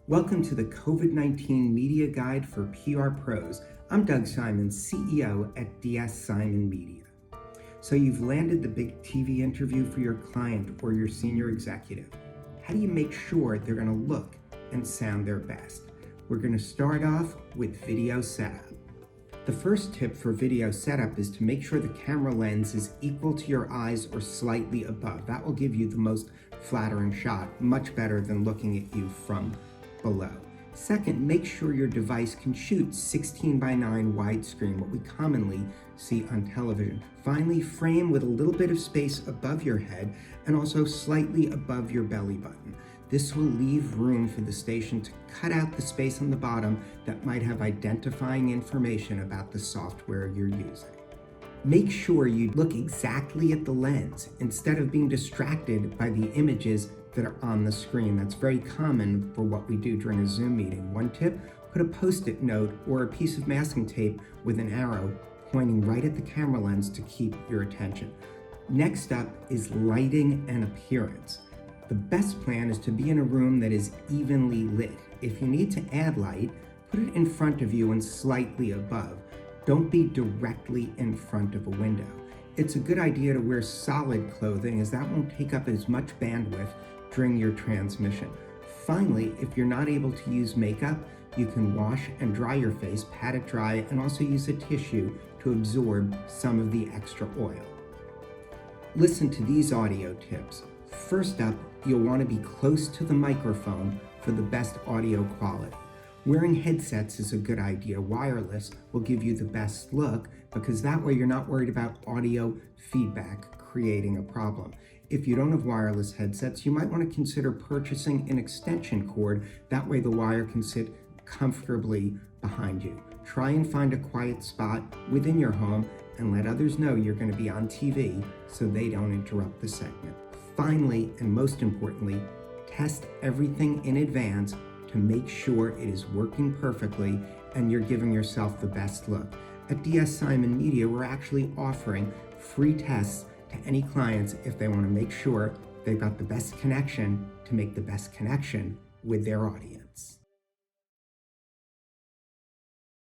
Welcome to the COVID-19 Media Guide for PR Pros. I'm Doug Simon, CEO at DS Simon Media. So you've landed the big TV interview for your client or your senior executive. How do you make sure they're going to look and sound their best? We're going to start off with video setup. The first tip for video setup is to make sure the camera lens is equal to your eyes or slightly above. That will give you the most flattering shot, much better than looking at you from below. Second, make sure your device can shoot 16:9 widescreen, what we commonly see on television. Finally, frame with a little bit of space above your head and also slightly above your belly button. This will leave room for the station to cut out the space on the bottom that might have identifying information about the software you're using. Make sure you look exactly at the lens instead of being distracted by the images that are on the screen. That's very common for what we do during a Zoom meeting. One tip, put a Post-it note or a piece of masking tape with an arrow pointing right at the camera lens to keep your attention. Next up is lighting and appearance. The best plan is to be in a room that is evenly lit. If you need to add light, put it in front of you and slightly above. Don't be directly in front of a window. It's a good idea to wear solid clothing, as that won't take up as much bandwidth during your transmission. Finally, if you're not able to use makeup, you can wash and dry your face, pat it dry, and also use a tissue to absorb some of the extra oil. Listen to these audio tips. First up, you'll want to be close to the microphone for the best audio quality. Wearing headsets is a good idea. Wireless will give you the best look because that way you're not worried about audio feedback creating a problem. If you don't have wireless headsets, you might want to consider purchasing an extension cord. That way the wire can sit comfortably behind you. Try and find a quiet spot within your home and let others know you're going to be on TV so they don't interrupt the segment. Finally, and most importantly, test everything in advance to make sure it is working perfectly and you're giving yourself the best look. At DS Simon Media, we're actually offering free tests to any clients if they want to make sure they've got the best connection to make the best connection with their audience.